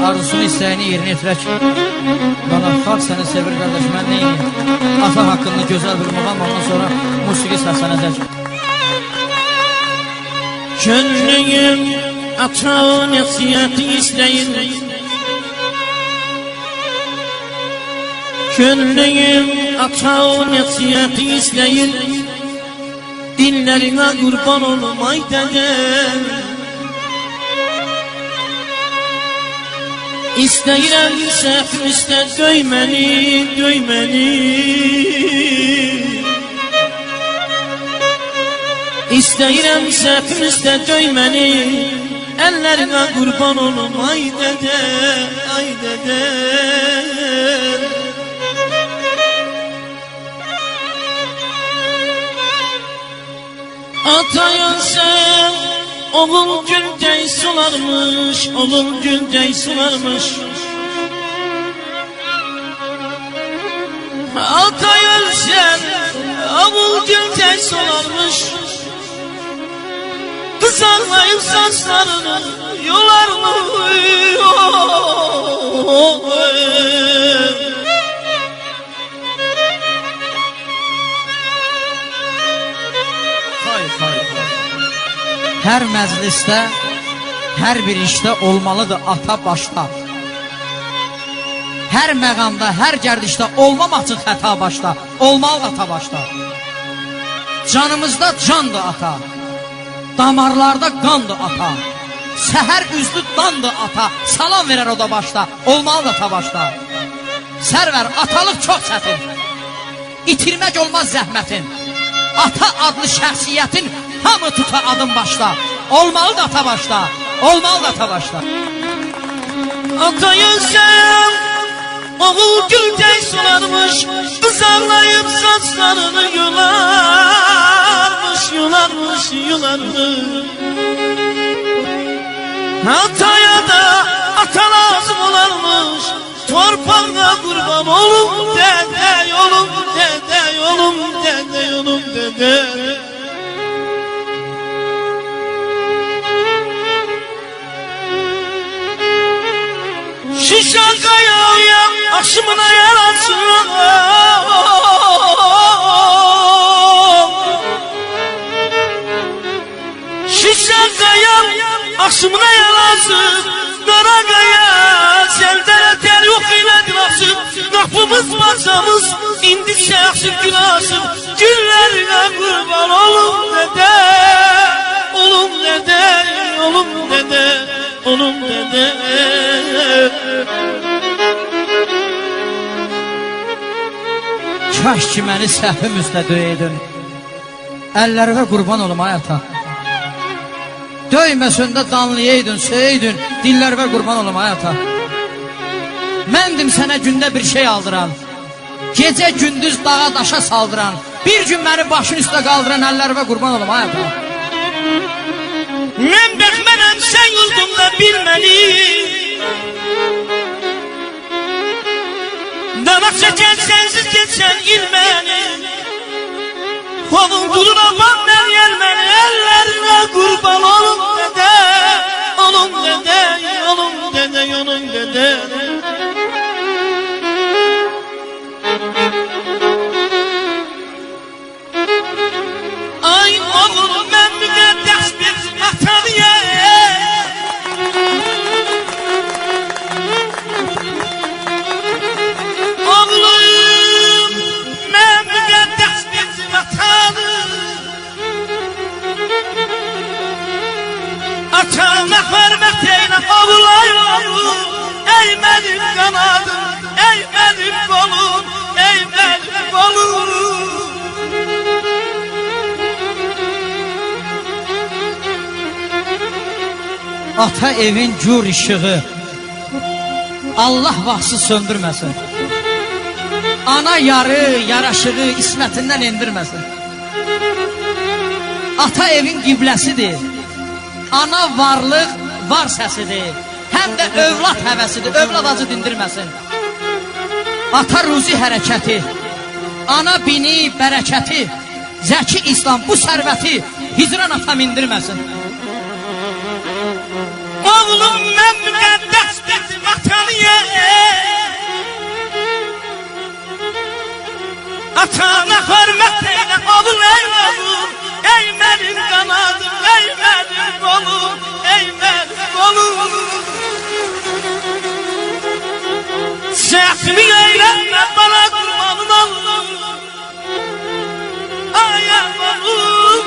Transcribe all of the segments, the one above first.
arzusunu, istəyini yerinə yetirək. Bana xalq səni sevir qardaş, mən neyim? Ata haqqında gözəl bir muğam, ondan sonra musiqi səslənəcək. Könlüyüm ata nəsiyyəti istəyir, könlüyüm ata nəsiyyəti istəyir, dillərinə qurban olum ay dədə. İstəyirəm səhvim istə döyməni, döyməni. İstəyirəm səhvim istə döyməni, əllərinə qurban olum ay dədə, ay dədə. Atayan sen oğul gülcək sularmış, oğul gülcək sularmış. Atayan sen oğul gülcək sularmış. Kızarlayıp saçlarını yolarmış. Hər məclisdə, hər bir işdə olmalıdır ata başda. Hər məqamda, hər gərdişdə olmamaq üçün xəta başda, olmalı ata başda. Canımızda candır ata, damarlarda qandır ata. Səhər üzlü dandır ata, salam verər o da başda, olmalı ata başda. Sərvər, atalıq çox çətin, itirmək olmaz zəhmətin. Ata adlı şəxsiyyətin hamı tuta adım başda, olmalı da ata başda, olmalı da ata başda. Atayın sen oğul gülcək sularmış, kızarlayıp saçlarını yularmış, yularmış, yularmış. Ataya da ata lazım olarmış, torpağa kurban olum dede, yolum dede, yolum dede, yolum dede. Şişan kayaya aşımına yaratsın. Şişan kayam aşımına yaratsın. Kara kaya seldere tel yok eyledir asım. Kapımız masamız indikçe aksın gülasım. Güllerine kurban olum dede, olum dede, olum dede, olum dede. Kaş ki məni səhvim üstə döydün, əllərə qurban olum ay ata. Döyməsində danlayaydın, söyəydin, dillərə qurban olum ay ata. Məndim sənə gündə bir şey aldıran, gecə gündüz dağa daşa saldıran, bir gün məni başın üstə qaldıran, əllərə qurban olum ay ata. Mən bəxmənəm sən yurdumda bilməli. Danak çeken sensiz geçen ilmeni. Oğul durur aman ben gelmeni. Ellerine kurban olun dede, olun dede, olun dede, olun dede. Ay oğlum ben müqəddəs bir atalıyım. Oğlum ben müqəddəs bir atalıyım. Atana hörmət eyle oğlay oğlum. Ey benim kanadım, ey benim kolum, ey benim kolum. Ata evin gür ışığı Allah vaxtsız söndürməsin. Ana yarı, yaraşığı ismətindən endirməsin. Ata evin qibləsidir. Ana varlıq, var səsidir. Həm də övlad həvəsidir, övlad acı dindirməsin. Ata ruzi hərəkəti, ana bini, bərəkəti, Zəki İslam bu sərvəti hicran ata mindirməsin. Oğlum mən müqəddəs bir atanı yer. Atana hürmet eyle oğul ey oğul. Ey benim kanadım, ey benim kolum, ey benim kolum. Sesimi eğlenme bana kurbanın olur. Ayağım olur,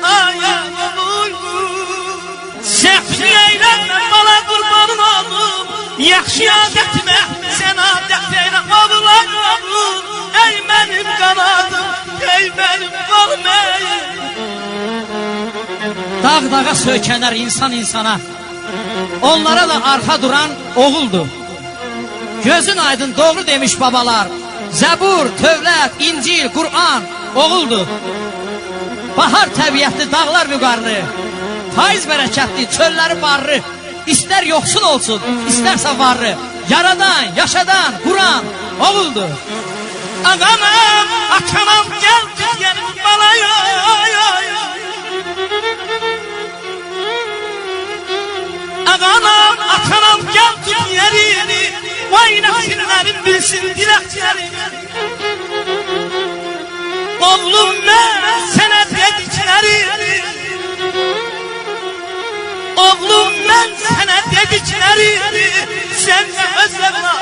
ayağım olur. Sesimi eğlenme bana kurbanın olur. Yaxşı adetime sen adet eyle oğul ay oğul. Ey benim kanadım, ey benim kolum ey. Dağ dağa sökənər insan insana. Onlara da arxa duran oğuldur. Gözün aydın doğru demiş babalar. Zəbur, Tövlət, İncil, Qur'an oğuldur. Bahar təbiətli dağlar vüqarlı. Faiz bərəkətli çölləri barlı. İstər yoxsul olsun, istərsə varlı. Yaradan, yaşadan Qur'an oğuldur. Ağanam, atanam gel gelin bana yoy. Ağanam, atanam gel tut yerini. Vay nefsinlerin bilsin dileklerini. Oğlum ben sana dediklerini. Oğlum ben sana dediklerini. Sen de özlemle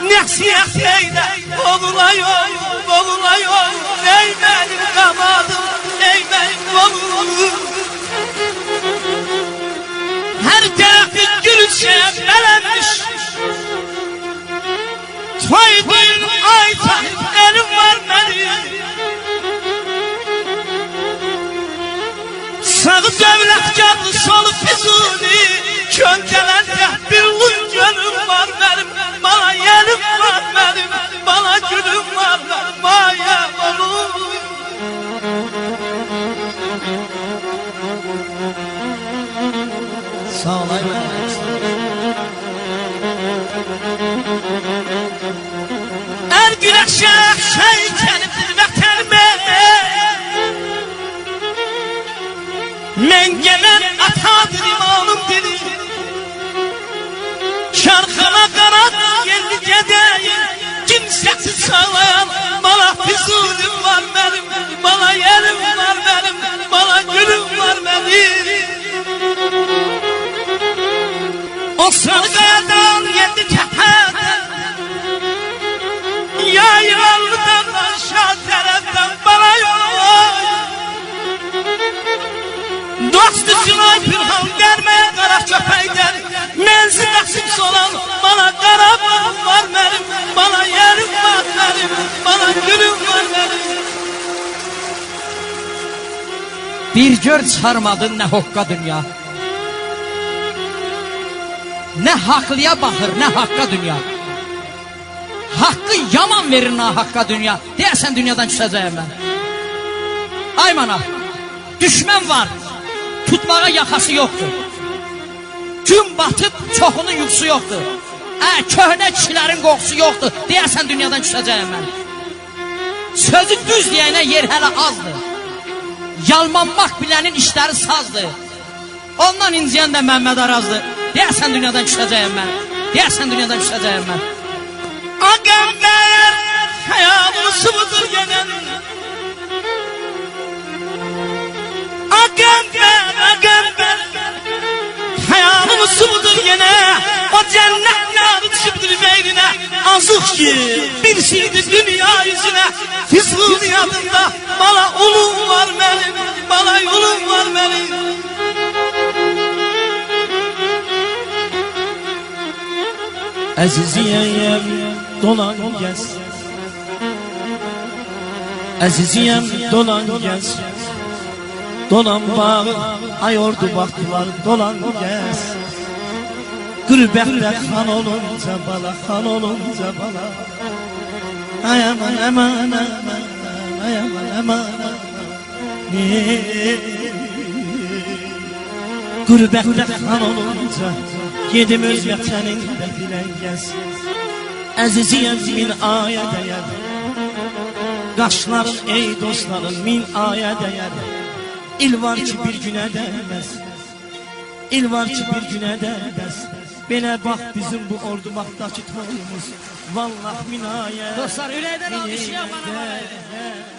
nefsiyet eyle. Oğula yoy, oğula yoy. Ey benim kamadım, ey benim oğlum. Her tarafı gülüşe belenmiş. Soydum ay sahip elim var benim. Sağı devlet canlı solu füzuli. Köncelerde bir luz gönlüm var benim. Bana yerim var benim. Bana gülüm var benim. Maya oğlum. Sağ olay. Er güneşe şeykenimdir vətənimə. Men gelen atadır imanım dedi. Şarkına kanat geldi gedeyim. Kimsesiz sağlayan bana füzulim var benim. Bana yerim var benim. Bana gülüm var benim. O sarı kayadan geldi tepeden. Yaylanlıdan aşağı taraftan bana yol. Dost üstüne bir hal vermeye kara köpeyden. Menzil nasip olan bana kara var benim. Bana yerim var benim. Bana gülüm var benim. Bir gör çıxarmadın nə hokka dünya. Nə haqlıya baxır, nə haqqa dünya. Haqqı yaman verir nahaqqa dünya. Deyərsən dünyadan küsəcəyəm mən. Ay mana, düşmən var, tutmağa yaxası yoxdur. Gün batıb çoxunun yuxusu yoxdur. Köhnə kişilərin qoxusu yoxdur. Deyərsən dünyadan küsəcəyəm mən. Sözü düz deyənə yer hələ azdır. Yalmanmaq bilənin işləri sazdır. Ondan inciyən də Məmməd Arazdır. Deyərsən dünyadan küsəcəyəm mən. Deyərsən dünyadan küsəcəyəm mən. Ağam ben hayalımı sıvıdır gelen. Ağam ben hayalımı sıvıdır gene. O cennet narı çıktır beynine. Azık ki bir şeydi dünya yüzüne. Füzuli adında bana ulum var benim. Bana yolum var benim. Əziziyəm dolan gəz. Əziziyəm dolan gəz. Dolan bağı ayordu baxtılar dolan gəz. Qürbətdə xan olunca bala, xan olunca bala. Ay aman aman aman, ay aman aman. Qürbətdə xan olunca yedim öz vətənində bilən gəz. Əziziyəm min aya dəyər. Qaşların ey dostlarım min aya dəyər. İl var ki bir günə dəyməz. İl var ki bir günə dəyməz. Belə bax bizim bu Ordubadakı toyumuz. Vallah minayət. Dostlar ürəkdən alkışlayaq bana.